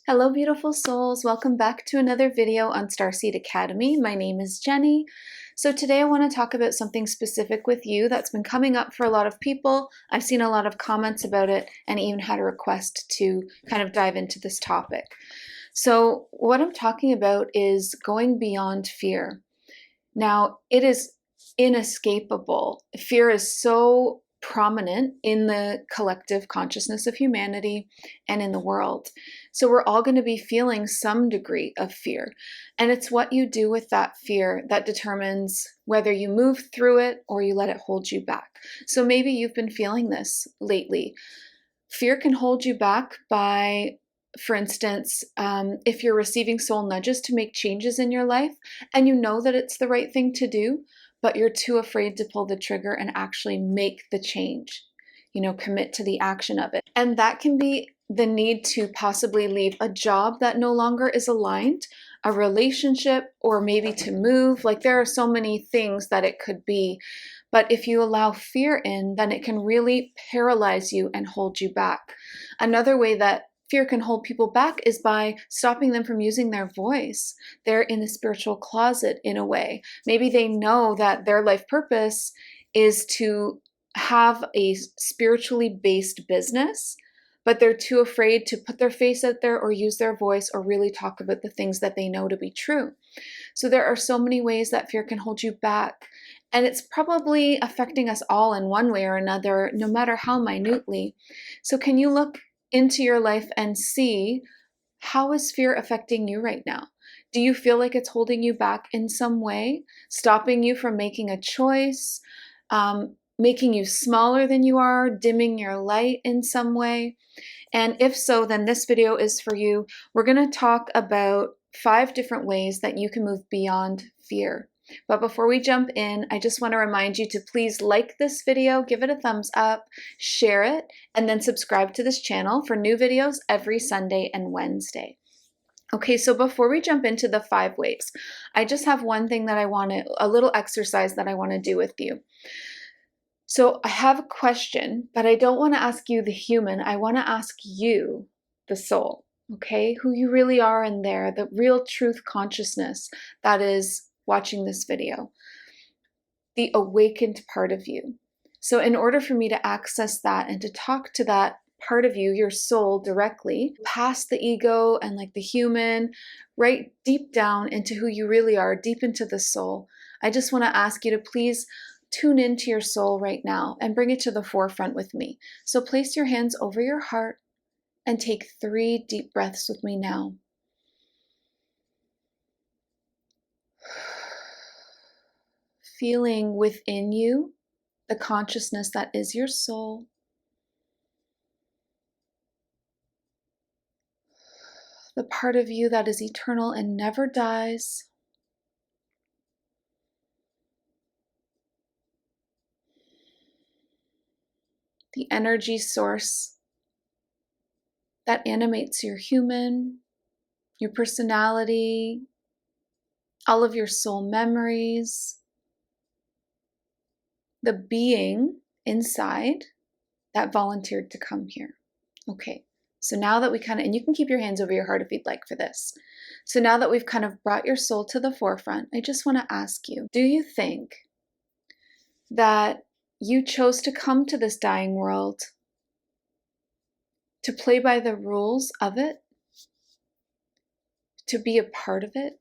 Hello, beautiful souls. Welcome back to another video on Starseed Academy. My name is Jenny. So today I want to talk about something specific with you that's been coming up for a lot of people. I've seen a lot of comments about it and even had a request to kind of dive into this topic. So what I'm talking about is going beyond fear. Now, it is inescapable. Fear is so prominent in the collective consciousness of humanity and in the world. So we're all going to be feeling some degree of fear. And it's what you do with that fear that determines whether you move through it or you let it hold you back. So maybe you've been feeling this lately. Fear can hold you back by, for instance, if you're receiving soul nudges to make changes in your life and you know that it's the right thing to do, but you're too afraid to pull the trigger and actually make the change, commit to the action of it. And that can be the need to possibly leave a job that no longer is aligned, a relationship, or maybe to move. Like there are so many things that it could be. But if you allow fear in, then it can really paralyze you and hold you back. Another way that fear can hold people back is by stopping them from using their voice. They're in the spiritual closet in a way. Maybe they know that their life purpose is to have a spiritually based business, but they're too afraid to put their face out there or use their voice or really talk about the things that they know to be true. So there are so many ways that fear can hold you back. And it's probably affecting us all in one way or another, no matter how minutely. So can you look into your life and see, how is fear affecting you right now? Do you feel like it's holding you back in some way, stopping you from making a choice, making you smaller than you are, dimming your light in some way? And if so, then this video is for you. We're going to talk about 5 different ways that you can move beyond fear. But before we jump in, I just want to remind you to please like this video, give it a thumbs up, share it, and then subscribe to this channel for new videos every Sunday and Wednesday. Okay, so before we jump into the 5 ways, I just have one thing that a little exercise that I want to do with you. So I have a question, but I don't want to ask you the human. I want to ask you, the soul, okay? Who you really are in there, the real truth consciousness that is watching this video, the awakened part of you. So in order for me to access that and to talk to that part of you, your soul, directly, past the ego and like the human, right deep down into who you really are, deep into the soul, I just want to ask you to please tune into your soul right now and bring it to the forefront with me. So place your hands over your heart and take 3 deep breaths with me now. Feeling within you the consciousness that is your soul. The part of you that is eternal and never dies. The energy source that animates your human, your personality, all of your soul memories. The being inside that volunteered to come here. Okay, so now that and you can keep your hands over your heart if you'd like for this. So now that we've kind of brought your soul to the forefront, I just want to ask you, do you think that you chose to come to this dying world to play by the rules of it, to be a part of it?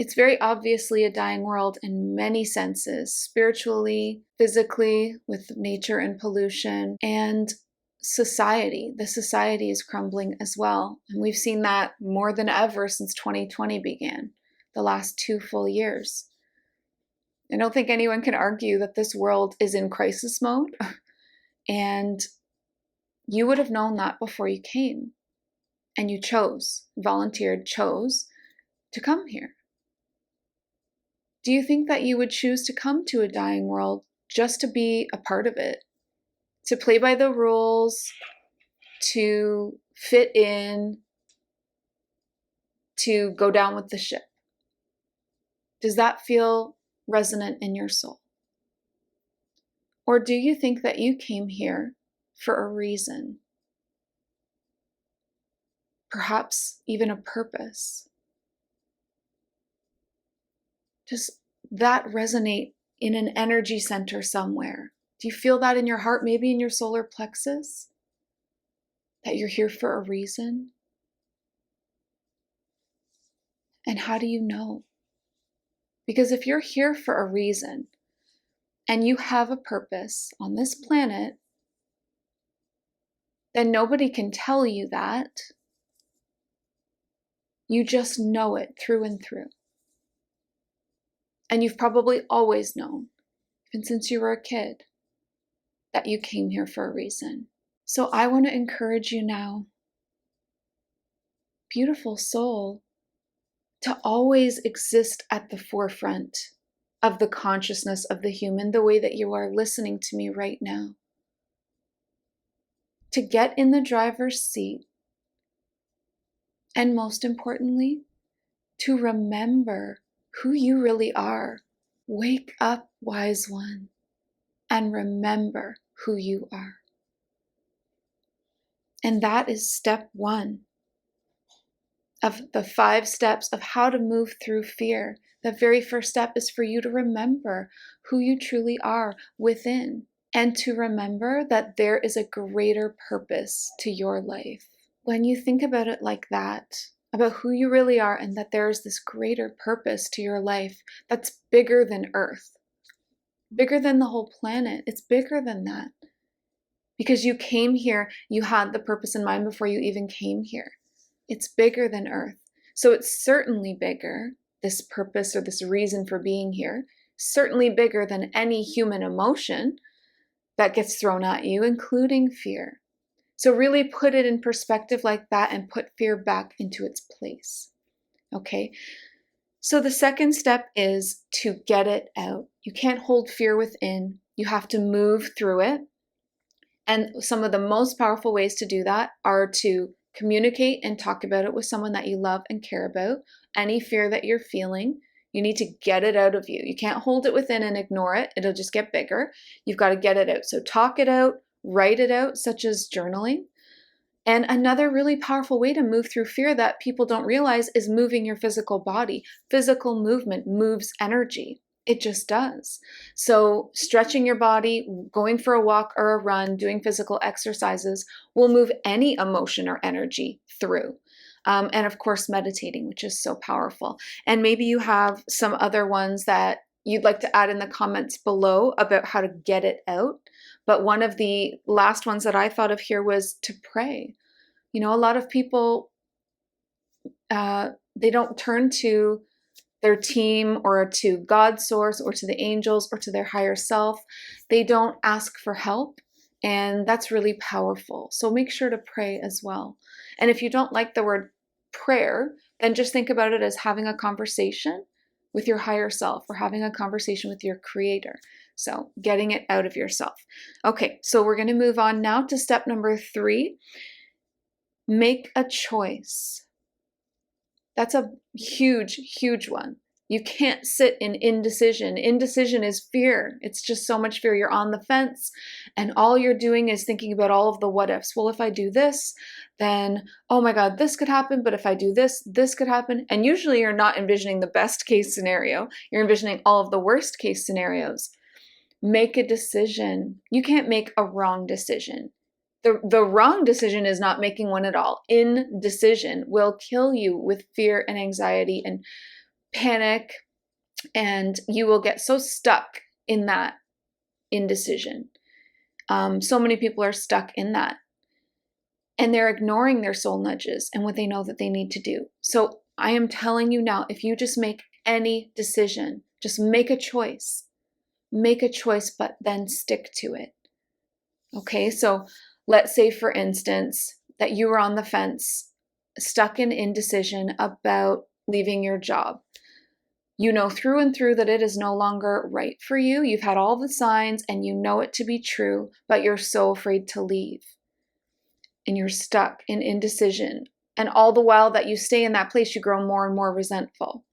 It's very obviously a dying world in many senses, spiritually, physically, with nature and pollution, and society. The society is crumbling as well. And we've seen that more than ever since 2020 began, the last 2 full years. I don't think anyone can argue that this world is in crisis mode. And you would have known that before you came. And you volunteered, chose to come here. Do you think that you would choose to come to a dying world just to be a part of it? To play by the rules, to fit in, to go down with the ship? Does that feel resonant in your soul? Or do you think that you came here for a reason? perhaps even a purpose. Does that resonate in an energy center somewhere? Do you feel that in your heart, maybe in your solar plexus? That you're here for a reason? And how do you know? Because if you're here for a reason and you have a purpose on this planet, then nobody can tell you that. You just know it through and through. And you've probably always known, even since you were a kid, that you came here for a reason. So I want to encourage you now, beautiful soul, to always exist at the forefront of the consciousness of the human, the way that you are listening to me right now. To get in the driver's seat, and most importantly, to remember who you really are. Wake up, wise one, and remember who you are. And that is step 1 of the 5 steps of how to move through fear. The very first step is for you to remember who you truly are within, and to remember that there is a greater purpose to your life. When you think about it like that, about who you really are, and that there is this greater purpose to your life that's bigger than Earth, bigger than the whole planet. It's bigger than that. Because you came here, you had the purpose in mind before you even came here. It's bigger than Earth. So it's certainly bigger, this purpose or this reason for being here, certainly bigger than any human emotion that gets thrown at you, including fear. So really put it in perspective like that and put fear back into its place. Okay? So the second step is to get it out. You can't hold fear within. You have to move through it. And some of the most powerful ways to do that are to communicate and talk about it with someone that you love and care about. Any fear that you're feeling, you need to get it out of you. You can't hold it within and ignore it. It'll just get bigger. You've got to get it out. So talk it out, write it out, such as journaling. And another really powerful way to move through fear that people don't realize is moving your physical body. Physical movement moves energy. It just does. So stretching your body, going for a walk or a run, doing physical exercises will move any emotion or energy through. And of course, meditating, which is so powerful. And maybe you have some other ones that you'd like to add in the comments below about how to get it out. But one of the last ones that I thought of here was to pray. You know, a lot of people, they don't turn to their team or to God's source or to the angels or to their higher self. They don't ask for help. And that's really powerful. So make sure to pray as well. And if you don't like the word prayer, then just think about it as having a conversation with your higher self or having a conversation with your creator. So getting it out of yourself. Okay, so we're going to move on now to step number 3. Make a choice. That's a huge, huge one. You can't sit in indecision. Indecision is fear. It's just so much fear. You're on the fence and all you're doing is thinking about all of the what ifs. Well, if I do this, then, oh my God, this could happen. But if I do this, this could happen. And usually you're not envisioning the best case scenario. You're envisioning all of the worst case scenarios. Make a decision. You can't make a wrong decision. The wrong decision is not making one at all. Indecision will kill you with fear and anxiety and panic, and you will get so stuck in that indecision. So many people are stuck in that, and they're ignoring their soul nudges and what they know that they need to do. So I am telling you now, if you just make any decision, just make a choice. Make a choice, but then stick to it. Okay, so let's say, for instance, that you were on the fence, stuck in indecision about leaving your job. You know through and through that it is no longer right for you. You've had all the signs and you know it to be true, but you're so afraid to leave. And you're stuck in indecision. And all the while that you stay in that place, you grow more and more resentful.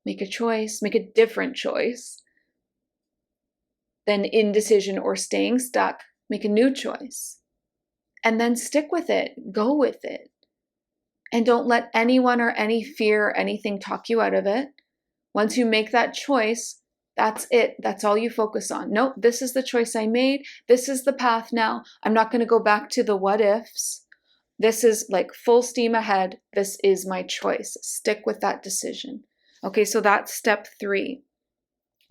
Make a choice, make a different choice than indecision or staying stuck. Make a new choice and then stick with it. Go with it. And don't let anyone or any fear or anything talk you out of it. Once you make that choice, that's it. That's all you focus on. Nope, this is the choice I made. This is the path now. I'm not going to go back to the what ifs. This is like full steam ahead. This is my choice. Stick with that decision. Okay, so that's step 3.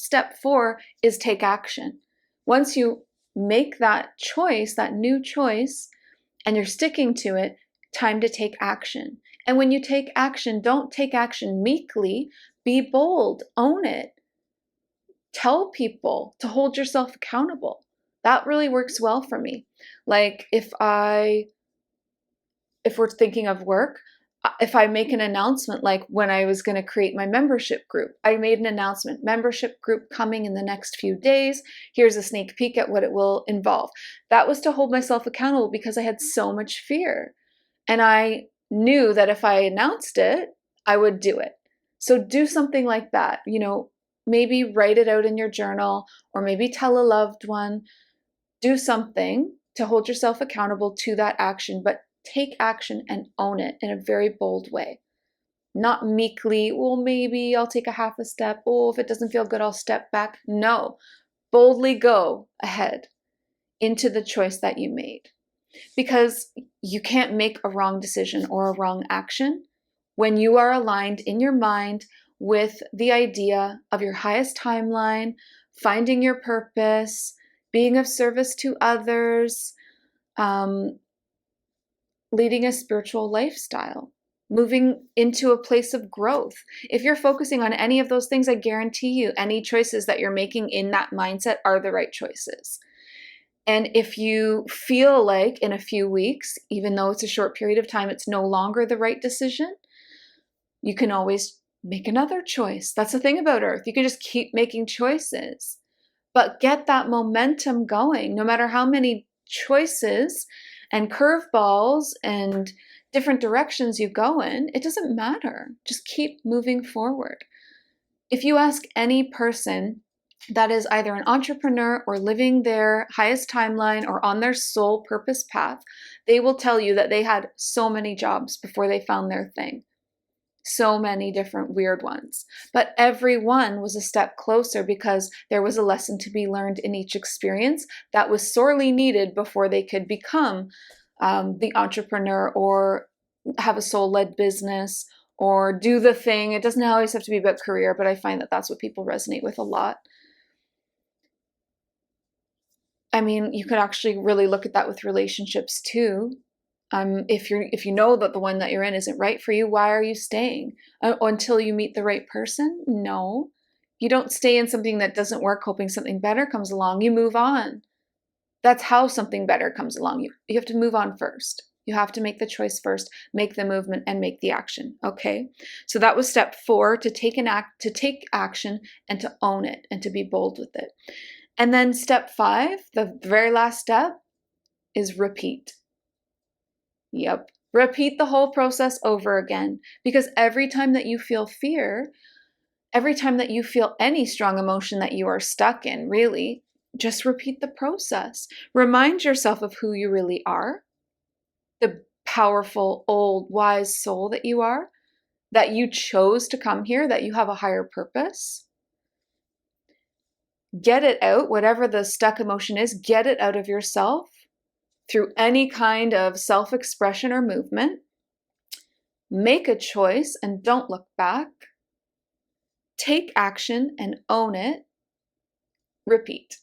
Step 4 is take action. Once you make that choice, that new choice, and you're sticking to it, time to take action. And when you take action, don't take action meekly. Be bold. Own it. Tell people to hold yourself accountable. That really works well for me. Like if we're thinking of work, if I make an announcement, like when I was going to create my membership group, I made an announcement, membership group coming in the next few days. Here's a sneak peek at what it will involve. That was to hold myself accountable because I had so much fear. And I knew that if I announced it, I would do it. So do something like that. Maybe write it out in your journal, or maybe tell a loved one. Do something to hold yourself accountable to that action, but take action and own it in a very bold way. Not meekly, well, maybe I'll take a half a step. Oh, if it doesn't feel good, I'll step back. No, boldly go ahead into the choice that you made. Because you can't make a wrong decision or a wrong action when you are aligned in your mind with the idea of your highest timeline, finding your purpose, being of service to others, leading a spiritual lifestyle, moving into a place of growth. If you're focusing on any of those things, I guarantee you any choices that you're making in that mindset are the right choices. And if you feel like in a few weeks, even though it's a short period of time, it's no longer the right decision, you can always make another choice. That's the thing about Earth. You can just keep making choices, but get that momentum going. No matter how many choices and curveballs and different directions you go in, it doesn't matter. Just keep moving forward. If you ask any person that is either an entrepreneur or living their highest timeline or on their soul purpose path, they will tell you that they had so many jobs before they found their thing. So many different weird ones. But every one was a step closer because there was a lesson to be learned in each experience that was sorely needed before they could become the entrepreneur or have a soul-led business or do the thing. It doesn't always have to be about career, but I find that that's what people resonate with a lot. I mean, you could actually really look at that with relationships too. If you know that the one that you're in isn't right for you, why are you staying until you meet the right person? No, you don't stay in something that doesn't work, hoping something better comes along. You move on. That's how something better comes along. You have to move on first. You have to make the choice first, make the movement, and make the action. Okay, so that was step 4: to take action and to own it and to be bold with it. And then step 5, the very last step, is repeat. Yep. Repeat the whole process over again, because every time that you feel fear, every time that you feel any strong emotion that you are stuck in, really, just repeat the process. Remind yourself of who you really are, the powerful, old, wise soul that you are, that you chose to come here, that you have a higher purpose. Get it out, whatever the stuck emotion is, get it out of yourself through any kind of self-expression or movement. Make a choice and don't look back. Take action and own it. Repeat.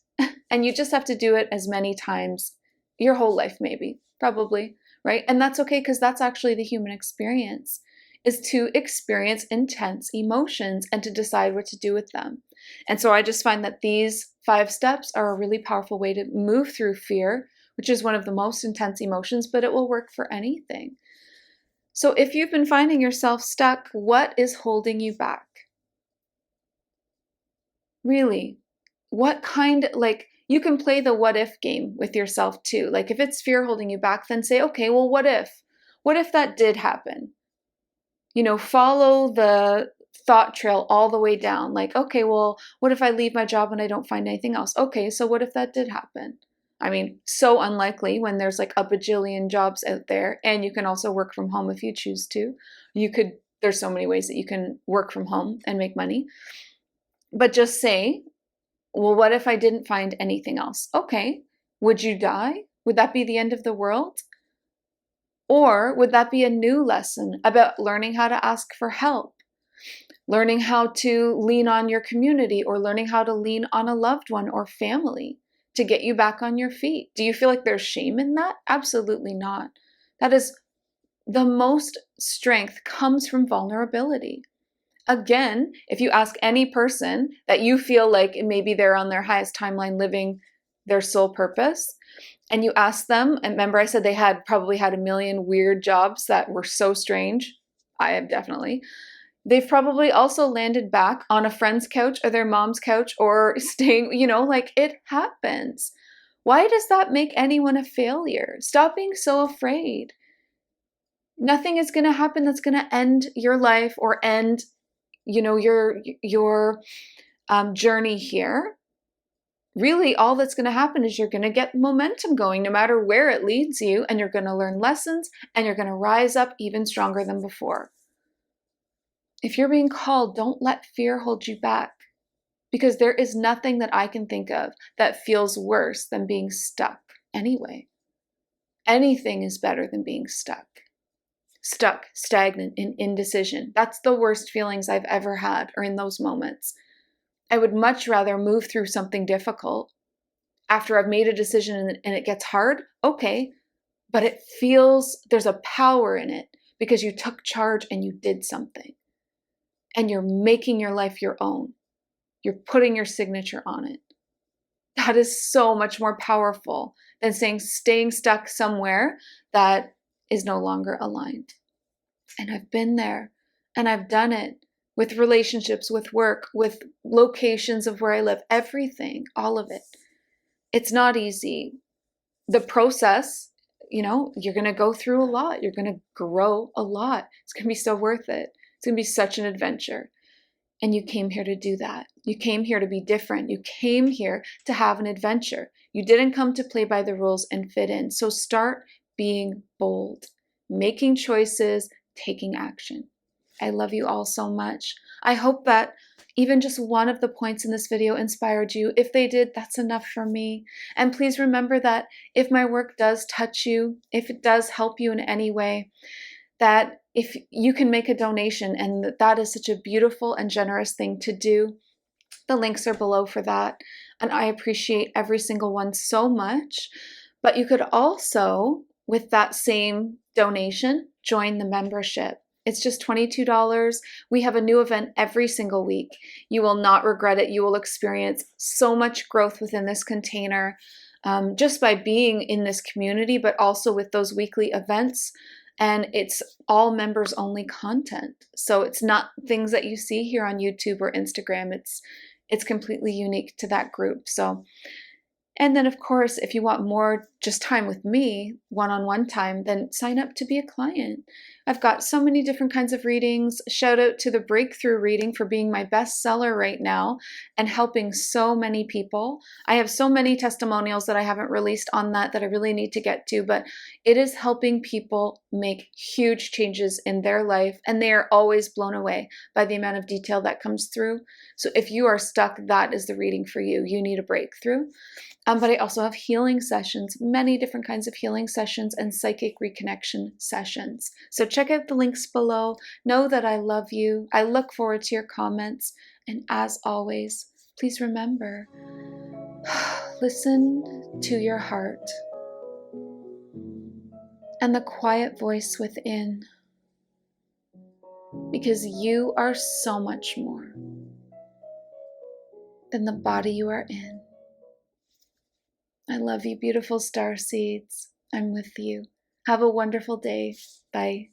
And you just have to do it as many times, your whole life maybe, probably, right? And that's okay, because that's actually the human experience, is to experience intense emotions and to decide what to do with them. And so I just find that these 5 steps are a really powerful way to move through fear, which is one of the most intense emotions, but it will work for anything. So if you've been finding yourself stuck, what is holding you back? Really, you can play the what if game with yourself too. Like if it's fear holding you back, then say, okay, well, what if? What if that did happen? Follow the thought trail all the way down. Like, okay, well, what if I leave my job and I don't find anything else? Okay, so what if that did happen? I mean, so unlikely when there's like a bajillion jobs out there, and you can also work from home if you choose to. There's so many ways that you can work from home and make money. But just say, well, what if I didn't find anything else? Okay. Would you die? Would that be the end of the world? Or would that be a new lesson about learning how to ask for help, learning how to lean on your community, or learning how to lean on a loved one or family to get you back on your feet? Do you feel like there's shame in that? Absolutely not. That is the most strength comes from vulnerability. Again, if you ask any person that you feel like maybe they're on their highest timeline living their sole purpose, and you ask them, and remember I said they had probably had a million weird jobs that were so strange. I have definitely. They've probably also landed back on a friend's couch or their mom's couch or staying, like it happens. Why does that make anyone a failure? Stop being so afraid. Nothing is going to happen that's going to end your life or end, your journey here. Really, all that's going to happen is you're going to get momentum going no matter where it leads you, and you're going to learn lessons, and you're going to rise up even stronger than before. If you're being called, don't let fear hold you back, because there is nothing that I can think of that feels worse than being stuck anyway. Anything is better than being stuck. Stuck, stagnant, in indecision. That's the worst feelings I've ever had, are in those moments. I would much rather move through something difficult after I've made a decision and it gets hard. Okay, but it feels, there's a power in it because you took charge and you did something. And you're making your life your own. You're putting your signature on it. That is so much more powerful than staying stuck somewhere that is no longer aligned. And I've been there, and I've done it with relationships, with work, with locations of where I live, everything, all of it. It's not easy. The process, you're going to go through a lot. You're going to grow a lot. It's going to be so worth it. It's going to be such an adventure. And you came here to do that. You came here to be different. You came here to have an adventure. You didn't come to play by the rules and fit in. So start being bold, making choices, taking action. I love you all so much. I hope that even just one of the points in this video inspired you. If they did, that's enough for me. And please remember that if my work does touch you, if it does help you in any way, that if you can make a donation, and that is such a beautiful and generous thing to do. The links are below for that. And I appreciate every single one so much. But you could also, with that same donation, join the membership. It's just $22. We have a new event every single week. You will not regret it. You will experience so much growth within this container, just by being in this community, but also with those weekly events. And it's all members only content. So it's not things that you see here on YouTube or Instagram. It's completely unique to that group. So, and then of course, if you want more just time with me, one-on-one time, then sign up to be a client. I've got so many different kinds of readings. Shout out to the breakthrough reading for being my bestseller right now and helping so many people. I have so many testimonials that I haven't released on that I really need to get to, but it is helping people make huge changes in their life, and they are always blown away by the amount of detail that comes through. So if you are stuck, that is the reading for you. You need a breakthrough. But I also have healing sessions, many different kinds of healing sessions and psychic reconnection sessions. So check out the links below. Know that I love you. I look forward to your comments. And as always, please remember, listen to your heart and the quiet voice within, because you are so much more than the body you are in. I love you, beautiful star seeds. I'm with you. Have a wonderful day. Bye.